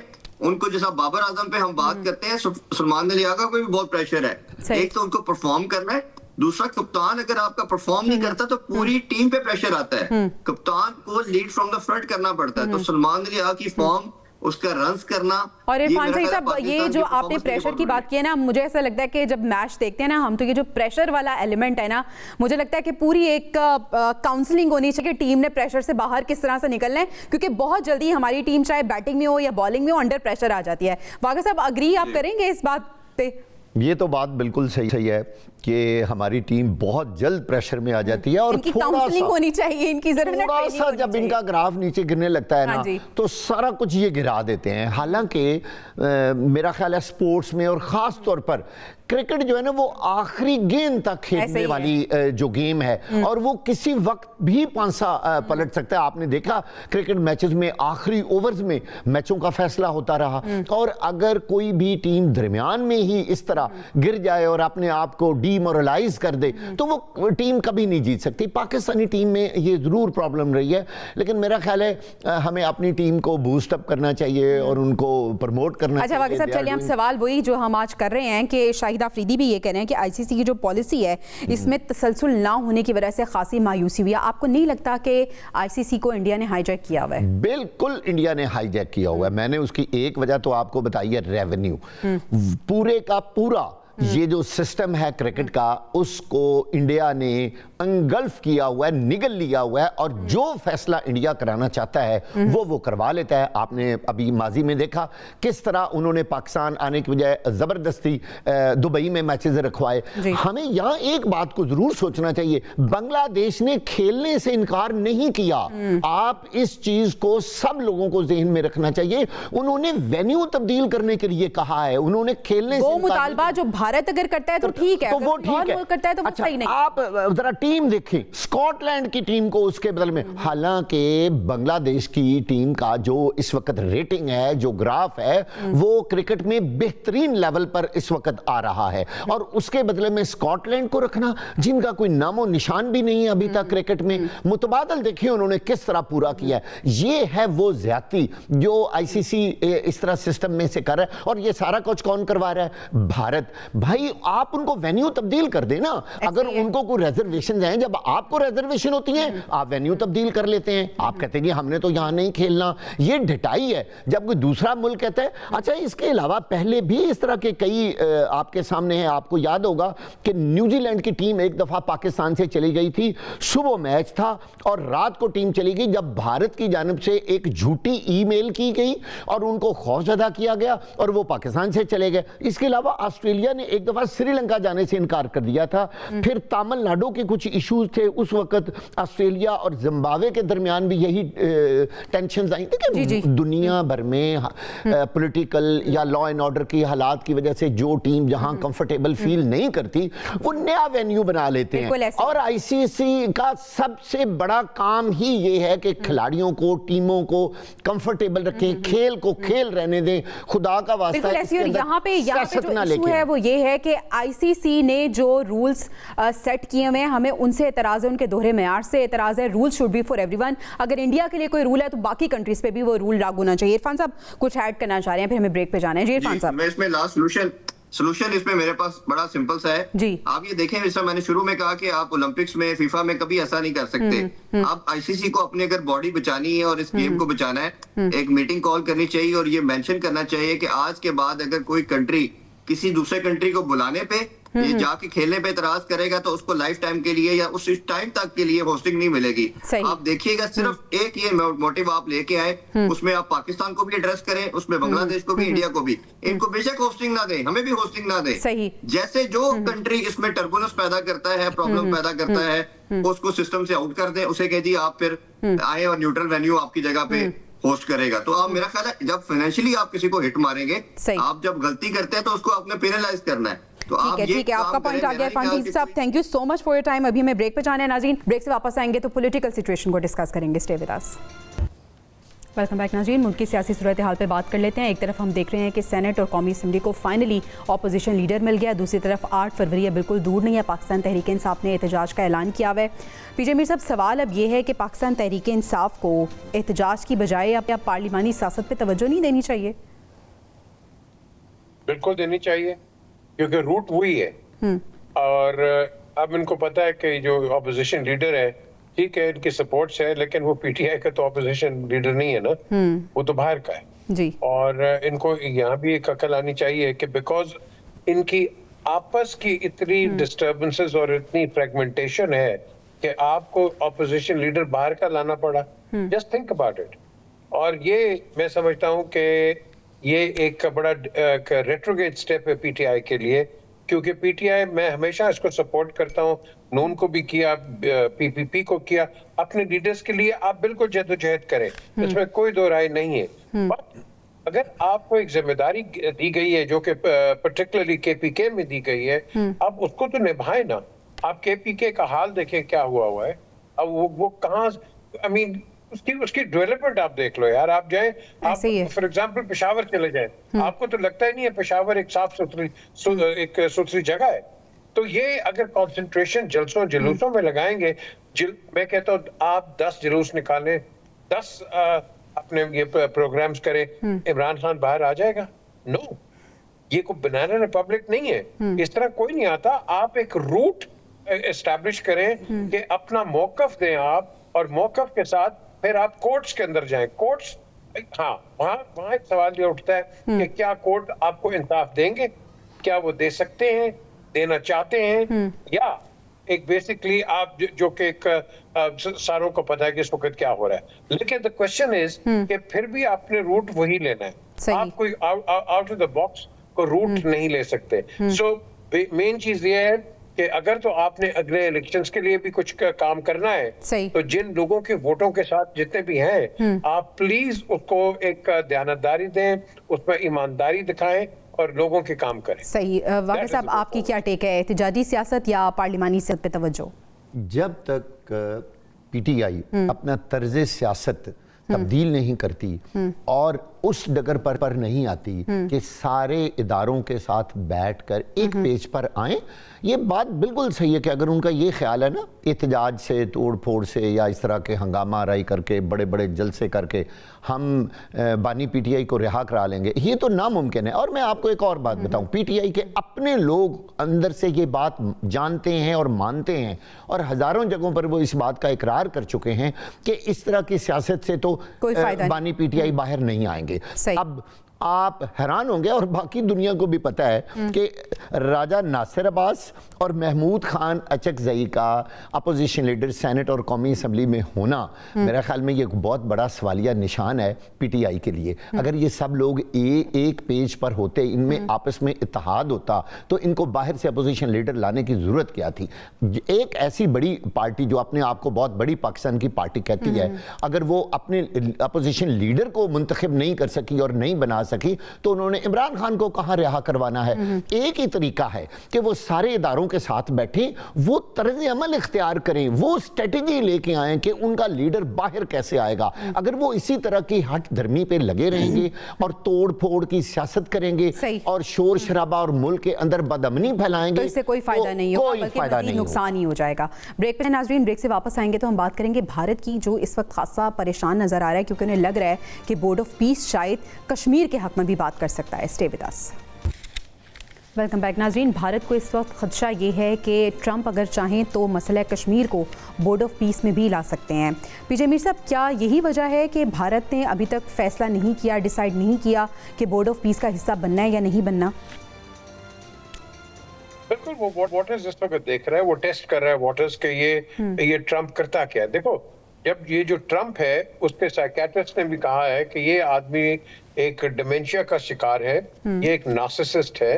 Speaker 3: उनको। जैसा बाबर आजम पे हम बात करते हैं, सलमान अली आगा को भी बहुत प्रेशर है। एक तो उनको परफॉर्म करना है, दूसरा कप्तान अगर आपका परफॉर्म नहीं करता तो पूरी टीम पे प्रेशर आता है। कप्तान को लीड फ्रॉम द फ्रंट करना पड़ता है। तो सलमान अली आगा की फॉर्म, उसका रन्स करना।
Speaker 1: और इरफान सही साहब, ये जो आपने प्रेशर की बात की है ना, मुझे ऐसा लगता है कि जब मैच देखते हैं ना हम, तो ये जो प्रेशर वाला एलिमेंट है ना, मुझे लगता है कि पूरी एक काउंसलिंग होनी चाहिए कि टीम ने प्रेशर से बाहर किस तरह से निकलना है, क्योंकि बहुत जल्दी हमारी टीम चाहे बैटिंग में हो या बॉलिंग में हो अंडर प्रेशर आ जाती है। वाक़ई साहब, अग्री आप करेंगे इस बात पे?
Speaker 4: ये तो बात बिल्कुल सही है कि हमारी टीम बहुत जल्द प्रेशर में आ जाती है और
Speaker 1: इनकी काउंसलिंग होनी चाहिए, इनकी जरूरत है,
Speaker 4: थोड़ा सा जब इनका ग्राफ नीचे गिरने लगता है ना, तो सारा कुछ ये गिरा देते हैं। हालांकि मेरा ख्याल है स्पोर्ट्स में और खास तौर पर क्रिकेट जो है ना, वो आखिरी गेंद तक खेलने वाली जो गेम है और वो किसी वक्त भी पांसा पलट सकता है। आपने देखा क्रिकेट मैचेस में आखिरी ओवर्स में मैचों का फैसला होता रहा, और अगर कोई भी टीम दरमियान में ही इस तरह गिर जाए और अपने आप को डीमोरलाइज कर दे तो वो टीम कभी नहीं जीत सकती। पाकिस्तानी टीम में ये जरूर प्रॉब्लम रही है, लेकिन मेरा ख्याल है हमें अपनी टीम को बूस्ट अप करना चाहिए और उनको प्रमोट करना चाहिए।
Speaker 1: अच्छा वाक़ई साहब, चलिए हम सवाल वही जो हम आज कर रहे हैं कि शाहिद अफरीदी भी ये कह रहे हैं कि आईसीसी की जो पॉलिसी है इसमें तसलसल ना होने की वजह से खासी मायूसी हुई है। आपको नहीं लगता कि आईसीसी को इंडिया ने हाईजैक किया हुआ है?
Speaker 4: बिल्कुल इंडिया ने हाईजैक किया हुआ है। मैंने उसकी एक वजह तो आपको बताई है, रेवेन्यू। पूरे का पूरा ये जो सिस्टम है क्रिकेट का, उसको इंडिया ने अंगल्फ किया हुआ है, निगल लिया हुआ है, और जो फैसला इंडिया कराना चाहता है वो करवा लेता है। आपने अभी माजी में देखा किस तरह उन्होंने पाकिस्तान आने की बजाय जबरदस्ती दुबई में मैचेस रखवाए। हमें यहाँ एक बात को जरूर सोचना चाहिए, बांग्लादेश ने खेलने से इनकार नहीं किया। आप इस चीज को सब लोगों को जहन में रखना चाहिए। उन्होंने वेन्यू तब्दील करने के लिए कहा है, उन्होंने खेलने
Speaker 1: वो मुतालबा जो भारत अगर करता है तो ठीक है,
Speaker 4: तो वो ठीक है,
Speaker 1: करता है तो
Speaker 4: अच्छा,
Speaker 1: सही नहीं।
Speaker 4: आप जरा टीम देखें, स्कॉटलैंड की टीम को उसके बदले में, हालांकि बांग्लादेश की टीम का जो इस वक्त रेटिंग है, जो ग्राफ है, वो क्रिकेट में बेहतरीन लेवल पर इस वक्त आ रहा है, और उसके बदले में स्कॉटलैंड को रखना जिनका कोई नामो निशान भी नहीं है अभी तक क्रिकेट में। मुतबादल देखिए उन्होंने किस तरह पूरा किया है। ये है वो ज्यादती जो आईसीसी इस तरह सिस्टम में से कर रहा है, और ये सारा कुछ कौन करवा रहा है? भारत। भाई आप उनको वेन्यू तब्दील कर देना। अगर उनको कोई रिजर्वेशन है, जब आपको रिजर्वेशन होती है आप वेन्यू तब्दील कर लेते हैं, आप कहते हैं कि हमने तो यहां नहीं खेलना। ये ढिठाई है। जब कोई दूसरा मुल्क कहता है, अच्छा इसके अलावा पहले भी इस तरह के कई आपके सामने है। आपको याद होगा कि न्यूजीलैंड की टीम एक दफा पाकिस्तान से चली गई थी, सुबह मैच था और रात को टीम चली गई, जब भारत की जानिब से एक झूठी ईमेल की गई और उनको खौफजदा किया गया और वो पाकिस्तान से चले गए। इसके अलावा ऑस्ट्रेलिया ने एक दफा श्रीलंका जाने से इनकार कर दिया था। फिर तमिलनाडु के कुछ इश्यूज थे, उस वक्त ऑस्ट्रेलिया और जिम्बाब्वे के दरमियान भी यही टेंशंस आई थी कि दुनिया भर में पॉलिटिकल या लॉ एंड ऑर्डर की हालात की वजह से जो टीम जहां कंफर्टेबल फील नहीं करती वो नया वेन्यू बना लेते हैं। और आईसीसी का सबसे बड़ा काम ही ये है कि खिलाड़ियों को, टीमों को कंफर्टेबल रखें, खेल को खेल रहने दें। खुदा का वास्ता
Speaker 1: यहाँ पे जो इशू है वो ये है कि आईसीसी ने जो रूल्स सेट किए हुए हैं, हमें उनसे एतराज है, उनके दोहरे मेयार से एतराज है। Rule should be for everyone. अगर इंडिया के लिए कोई रूल है तो बाकी कंट्रीज पे भी वो रूल लागू होना चाहिए। इरफान साहब कुछ ऐड करना चाह रहे हैं, फिर हमें ब्रेक पे जाना है। जी इरफान साहब।
Speaker 3: मैं इसमें लास्ट सोल्यूशन इसमें मेरे पास बड़ा सिंपल सा है जी। आप ये देखें, जैसा मैंने शुरू में कहा कि आप ओलंपिक्स में, फीफा में कभी ऐसा नहीं कर सकते। आप आईसीसी को अपनी अगर बॉडी बचानी है और इस गेम को बचाना है, एक मीटिंग कॉल करनी चाहिए और ये मेंशन करना चाहिए कि आज के बाद अगर कोई कंट्री किसी दूसरे कंट्री को बुलाने पे ये जाके खेलने पे इतराज करेगा तो उसको लाइफ टाइम के लिए या उस टाइम तक के लिए होस्टिंग नहीं मिलेगी। आप देखिएगा, सिर्फ एक ये मोटिव आप लेके आए, उसमें आप पाकिस्तान को भी एड्रेस करें, उसमें बांग्लादेश को भी, इंडिया को भी। इनको बेशक होस्टिंग ना दे, हमें भी होस्टिंग ना दे। जैसे जो कंट्री इसमें टर्बुलेंस पैदा करता है, प्रॉब्लम पैदा करता है, उसको सिस्टम से आउट कर दे, उसे कह दिए आप फिर आए और न्यूट्रल वेन्यू आपकी जगह पे होस्ट करेगा। तो आप, मेरा ख्याल है, जब फाइनेंशियली आप किसी को हिट मारेंगे, आप जब गलती करते हैं तो उसको आपने पेनलाइज करना है। तो ठीक है, आपका पॉइंट आ गया इरफान साहब। Thank you so much for your time. अभी हमें ब्रेक पे जाना है नाज़रीन, ब्रेक से वापस आएंगे तो पॉलिटिकल सिचुएशन को डिस्कस करेंगे। Stay with us.
Speaker 1: Welcome back नाज़रीन। मुल्क की सियासी सूरत हाल पे बात कर लेते हैं। एक तरफ हम देख रहे हैं कि सेनेट और कौमी असम्बली को फाइनली अपोजिशन लीडर मिल गया, दूसरी तरफ 8 फरवरी बिल्कुल दूर नहीं है, पाकिस्तान तहरीक इंसाफ ने एहतजाज का ऐलान किया हुआ है। पीजे मीर साहब, सवाल अब ये है कि पाकिस्तान तहरीक इंसाफ को एहतजाज की बजाय अब पार्लिमानी सियासत पे तवज्जो नहीं देनी चाहिए?
Speaker 2: बिल्कुल देनी चाहिए, क्योंकि रूट वही है। और अब इनको पता है कि जो अपोजिशन लीडर है, ठीक है, इनकी सपोर्ट्स है, लेकिन वो पीटीआई का तो अपोजिशन लीडर नहीं है ना, वो तो बाहर का है
Speaker 1: जी।
Speaker 2: और इनको यहाँ भी एक अकल आनी चाहिए कि बिकॉज इनकी आपस की इतनी डिस्टर्बेंसेस और इतनी फ्रेगमेंटेशन है कि आपको अपोजिशन लीडर बाहर का लाना पड़ा। Just think about it. और ये मैं समझता हूँ कि ये एक बड़ा रेट्रोग्रेड स्टेप है पीटीआई के लिए, क्योंकि पीटीआई, मैं हमेशा इसको सपोर्ट करता हूँ, नून को भी किया, पीपीपी को किया, अपने लीडर्स के लिए आप बिल्कुल जद्दोजहद करें, इसमें कोई दो राय नहीं है। बट अगर आपको एक जिम्मेदारी दी गई है जो कि पर्टिकुलरली केपीके में दी गई है, आप उसको तो निभाएं ना। आप केपीके का हाल देखें क्या हुआ है। अब वो कहाँ, आई मीन उसकी डेवलपमेंट आप देख लो यार। आप जाए, आप फॉर एग्जांपल पेशावर चले जाए, आपको तो लगता ही नहीं है पेशावर एक साफ सुथरी जगह है। तो ये अगर कंसंट्रेशन जलसों जुलूसों में लगाएंगे, मैं कहता हूँ आप 10 जुलूस निकालें, 10 अपने ये प्रोग्राम्स करें, इमरान खान बाहर आ जाएगा? नो, ये कोई बनाना रिपब्लिक नहीं है, इस तरह कोई नहीं आता। आप एक रूट एस्टैब्लिश करें कि अपना मौकफ दें आप, और मौकफ के साथ फिर आप कोर्ट्स के अंदर जाएं। कोर्ट्स, हाँ, वहां एक सवाल ये उठता है कि क्या कोर्ट आपको इंसाफ देंगे, क्या वो दे सकते हैं, देना चाहते हैं, या एक बेसिकली आप जो कि सारों को पता है कि इस वक्त क्या हो रहा है। लेकिन द क्वेश्चन इज कि फिर भी आपने रूट वही लेना है, आप कोई आउट ऑफ द बॉक्स को रूट नहीं ले सकते। सो मेन चीज ये है कि अगर तो आपने अगले इलेक्शंस के लिए भी कुछ काम करना है, तो जिन लोगों के वोटों के साथ जितने भी हैं, आप प्लीज उसको एक दयानतदारी दें, उसमें ईमानदारी दिखाएं और लोगों के काम करें।
Speaker 1: सही। वाक़ई साहब, आपकी क्या टेक है, एहतिजाजी सियासत या पार्लिमानी सियासत पे तवज्जो?
Speaker 4: जब तक पीटीआई अपना तर्ज सियासत तब्दील नहीं करती और उस डगर पर नहीं आती कि सारे इदारों के साथ बैठकर एक पेज पर आए, ये बात बिल्कुल सही है कि अगर उनका ये ख्याल है ना, एहतजाज से, तोड़ फोड़ से या इस तरह के हंगामा आराई करके, बड़े बड़े जलसे करके हम बानी पीटीआई को रिहा करा लेंगे, ये तो नामुमकिन है। और मैं आपको एक और बात बताऊं, पीटीआई के अपने लोग अंदर से ये बात जानते हैं और मानते हैं, और हजारों जगहों पर वो इस बात का इकरार कर चुके हैं कि इस तरह की सियासत से तो बानी पीटीआई बाहर नहीं आएंगे। अब आप हैरान होंगे, और बाकी दुनिया को भी पता है कि राजा नासिर अब्बास और महमूद खान अचकजई का अपोजिशन लीडर सेनेट और कौमी असम्बली में होना, मेरा ख्याल में ये एक बहुत बड़ा सवालिया निशान है पीटीआई के लिए। अगर ये सब लोग एक पेज पर होते, इनमें आपस में इत्तेहाद होता, तो इनको बाहर से अपोजिशन लीडर लाने की जरूरत क्या थी? एक ऐसी बड़ी पार्टी जो अपने आप को बहुत बड़ी पाकिस्तान की पार्टी कहती है, अगर वो अपने अपोजिशन लीडर को मुंतखब नहीं कर सकी और नहीं बना सकी, तो उन्होंने इमरान खान को कहां रिहा करवाना है? एक ही तरीका है कि वो सारे इदारों के साथ बैठे, वो तर्ज अमल इख्तियार करें, वो स्ट्रेटेजी लेके आए कि उनका लीडर बाहर कैसे आएगा। अगर वो इसी तरह की हट धर्मी पे लगे रहेंगे और तोड़ फोड़ की सियासत करेंगे और शोर शराबा और मुल्क के अंदर बदअमनी फैलाएंगे,
Speaker 1: तो इससे कोई फायदा नहीं होगा, बल्कि मज़ीद नुकसान ही हो जाएगा। ब्रेक पे नाज़रीन, ब्रेक से वापस आएंगे तो हम बात करेंगे भारत की, जो इस वक्त खासा परेशान नजर आ रहा है, क्योंकि उन्हें लग रहा है कि बोर्ड ऑफ पीस शायद कश्मीर के हक में भी बात कर सकता है। Stay with us. Welcome back नाज़रीन। भारत को इस वक्त खदशा ये है कि ट्रंप अगर चाहें तो मसला कश्मीर को बोर्ड ऑफ पीस में भी ला सकते हैं। पीजे मीर साहब, क्या यही वजह है कि भारत ने अभी तक फैसला नहीं किया, डिसाइड नहीं किया कि बोर्ड ऑफ पीस का हिस्सा बनना है या नहीं बनना?
Speaker 2: बिल्कुल, वो वोटर्स इस वक्त देख रहा है, वो टेस्ट कर रहा है वोटर्स के ये ट्रंप करता क्या है। देखो, जब ये जो ट्रंप है, उसके साइकियाट्रिस्ट ने भी कहा है कि ये आदमी एक डिमेंशिया का शिकार है, ये एक नार्सिसिस्ट है,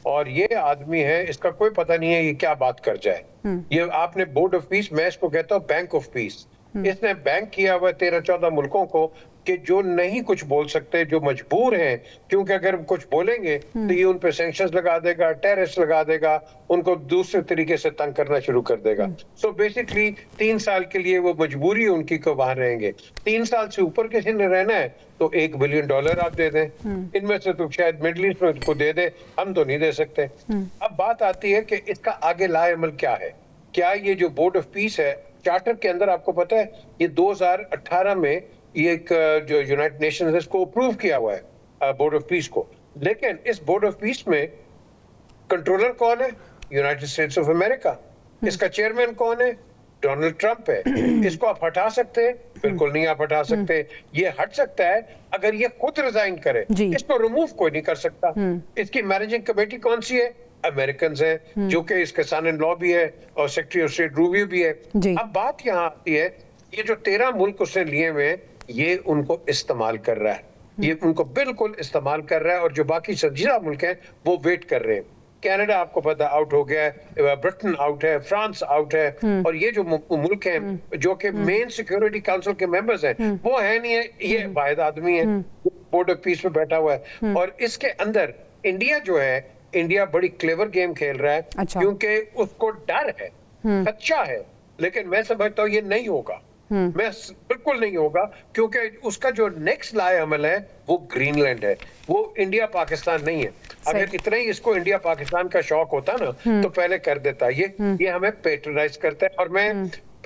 Speaker 2: और ये आदमी है, इसका कोई पता नहीं है ये क्या बात कर जाए। ये आपने बोर्ड ऑफ पीस, मैं इसको कहता हूँ बैंक ऑफ पीस, इसने बैंक किया हुआ 13-14 मुल्कों को कि जो नहीं कुछ बोल सकते, जो मजबूर हैं, क्योंकि अगर कुछ बोलेंगे तो ये उन पे सैंक्शंस लगा देगा, टेररिस्ट लगा देगा, उनको दूसरे तरीके से तंग करना शुरू कर देगा। सो बेसिकली 3 साल के लिए वो मजबूरी उनकी को वहां रहेंगे। 3 साल से ऊपर किसी ने रहना है तो $1 बिलियन आप दे दें, इनमें से तो शायद मिडिल ईस्ट में को दे दे, हम तो नहीं दे सकते। अब बात आती है कि इसका आगे लाएअमल क्या है। क्या ये जो बोर्ड ऑफ पीस है, चार्टर के अंदर आपको पता है ये 2018 में ये एक जो यूनाइटेड नेशंस है इसको अप्रूव किया हुआ है बोर्ड ऑफ पीस को, लेकिन इस बोर्ड ऑफ पीस में कंट्रोलर कौन है? United states of America. इसका चेयरमैन कौन है? डोनाल्ड ट्रंप है। इसको आप हटा सकते हैं? बिल्कुल नहीं आप हटा सकते। ये हट सकता है अगर ये खुद रिजाइन करे, इसको रिमूव कोई नहीं कर सकता। इसकी मैनेजिंग कमेटी कौन सी है? अमेरिकन है, जो कि इसके सन इन लॉ भी है और सेक्रेटरी ऑफ स्टेट रूबियो भी है। अब बात यहाँ आती है, ये जो 13 मुल्क उसने लिए हुए हैं, ये उनको इस्तेमाल कर रहा है, ये उनको बिल्कुल इस्तेमाल कर रहा है, और जो बाकी संजीदा मुल्क हैं वो वेट कर रहे हैं। कनाडा आपको पता आउट हो गया है, ब्रिटेन आउट है, फ्रांस आउट है, और ये जो मुल्क हैं जो कि मेन सिक्योरिटी काउंसिल के मेंबर्स हैं वो है नहीं है, ये वाहिद आदमी है बोर्ड ऑफ पीस में बैठा हुआ है। और इसके अंदर इंडिया जो है, इंडिया बड़ी क्लेवर गेम खेल रहा है। अच्छा। क्योंकि उसको डर है, अच्छा है, लेकिन मैं समझता हूँ ये नहीं होगा, मैं बिल्कुल नहीं होगा, क्योंकि उसका जो नेक्स्ट लाए अमल है वो ग्रीनलैंड है, वो इंडिया पाकिस्तान नहीं है। अगर इतना ही इसको इंडिया पाकिस्तान का शौक होता ना तो पहले कर देता। ये हमें पेट्रोनाइज करता है, और मैं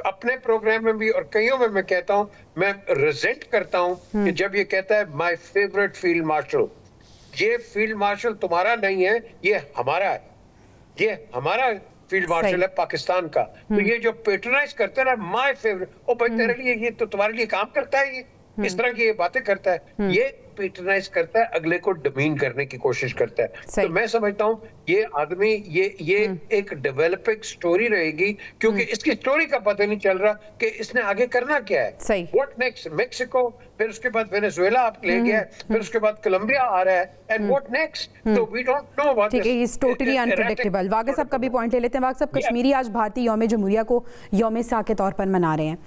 Speaker 2: अपने प्रोग्राम में भी और कईयों में मैं कहता हूँ, मैं रिजेंट करता हूँ कि जब ये कहता है माय फेवरेट फील्ड मार्शल, ये फील्ड मार्शल तुम्हारा नहीं है, ये हमारा है, ये हमारा फील्ड मार्शल है पाकिस्तान का। तो ये जो पेट्रोनाइज करते हैं ना, माय फेवरेट, ओ भाई तेरे लिए ये तो तुम्हारे लिए काम करता है, ये इस तरह की ये बातें करता है, ये पेट्रोनाइज करता है, अगले को डमीन करने की कोशिश करता है। तो मैं समझता हूँ ये आदमी ये एक डेवलपिंग स्टोरी रहेगी, क्योंकि इसकी स्टोरी का पता नहीं चल रहा कि इसने आगे करना क्या है। What next? मेक्सिको, फिर उसके बाद वेनेजुएला आप ले गया, फिर उसके बाद कोलंबिया आ रहा है, एंड व्हाट नेक्स्ट? तो वी डोंट नो व्हाट।
Speaker 1: ठीक है, इज टोटली अनप्रेडिक्टेबल। वाक़ साहब का भी पॉइंट ले लेते हैं। वाक़ साहब, कश्मीरी आज भारतीय यौम जमहूरिया को यौम साह के तौर पर मना रहे हैं।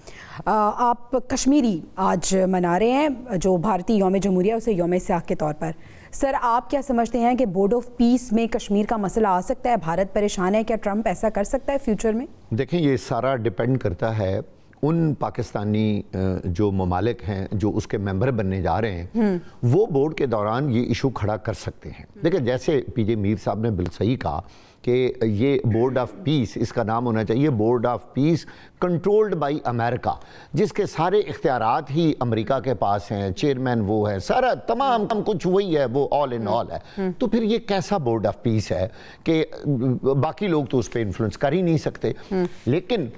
Speaker 1: आप कश्मीरी आज मना रहे हैं जो भारतीय यौम जमहूरिया उसे यौम साह के तौर पर। सर, आप क्या समझते हैं कि बोर्ड ऑफ पीस में कश्मीर का मसला आ सकता है? भारत परेशान है, क्या ट्रंप ऐसा कर सकता है फ्यूचर में?
Speaker 4: देखें, ये सारा डिपेंड करता है उन पाकिस्तानी जो ममालिक हैं जो उसके मेंबर बनने जा रहे हैं, वो बोर्ड के दौरान ये इशू खड़ा कर सकते हैं। देखिए, जैसे पीजे मीर साहब ने बिल्कुल सही कहा कि ये बोर्ड ऑफ पीस, इसका नाम होना चाहिए board of peace controlled by America, जिसके सारे इख्तियारात ही अमेरिका के पास हैं, चेयरमैन वो है, सारा तमाम कुछ वही है, वो ऑल इन ऑल है। तो फिर ये कैसा बोर्ड ऑफ पीस है कि बाकी लोग तो उस पर इन्फ्लुएंस कर ही नहीं सकते। लेकिन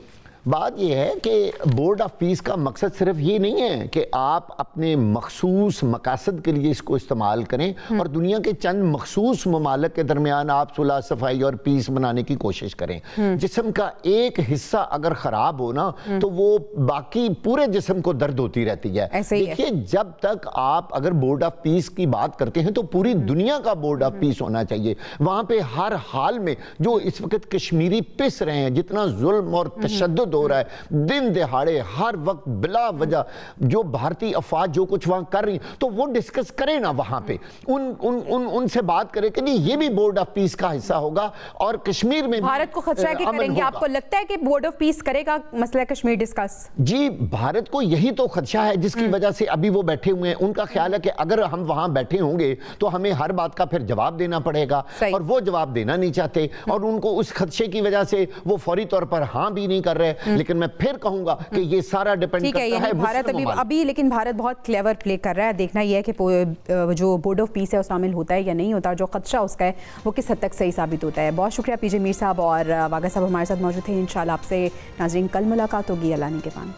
Speaker 4: बात यह है कि बोर्ड ऑफ पीस का मकसद सिर्फ ये नहीं है कि आप अपने मखसूस मकासद के लिए इसको इस्तेमाल करें और दुनिया के चंद मखसूस ममालिक के दरमियान आप सुलह सफाई और पीस बनाने की कोशिश करें। जिस्म का एक हिस्सा अगर ख़राब हो ना तो वो बाकी पूरे जिस्म को दर्द होती रहती है। देखिए, जब तक आप अगर बोर्ड ऑफ पीस की बात करते हैं तो पूरी दुनिया का बोर्ड ऑफ पीस होना चाहिए। वहाँ पे हर हाल में जो इस वक्त कश्मीरी पिस रहे हैं, जितना जुल्म और तशद्दुद हो रहा है दिन दिहाड़े, हर वक्त बिला वजह, जो भारतीय अफवाज जो कुछ वहां कर रही तो वो डिस्कस करें ना वहां पे, उनसे बात करें कि नहीं ये भी बोर्ड ऑफ पीस का हिस्सा होगा और कश्मीर में
Speaker 1: भारत को खतरा है कि करेंगे। आपको लगता है कि बोर्ड ऑफ पीस करेगा मसला कश्मीर डिस्कस? जी,
Speaker 4: भारत को यही तो खदशा है जिसकी वजह से अभी वो बैठे हुए हैं। उनका ख्याल है कि अगर हम वहां बैठे होंगे तो हमें हर बात का फिर जवाब देना पड़ेगा, और वो जवाब देना नहीं चाहते, और उनको उस खदशे की वजह से वो फौरी तौर पर हाँ भी नहीं कर रहे। लेकिन मैं फिर कहूंगा कि ये सारा डिपेंड करता है
Speaker 1: भारत अभी लेकिन भारत बहुत क्लेवर प्ले कर रहा है। देखना यह है कि जो बोर्ड ऑफ पीस है वो शामिल होता है या नहीं होता, जो खदशा उसका है वो किस हद तक सही साबित होता है। बहुत शुक्रिया पीजे मीर साहब और वागा साहब हमारे साथ मौजूद थे। इंशाल्लाह आपसे नाज़रीन कल मुलाकात होगी। अल्लाह ने के पान।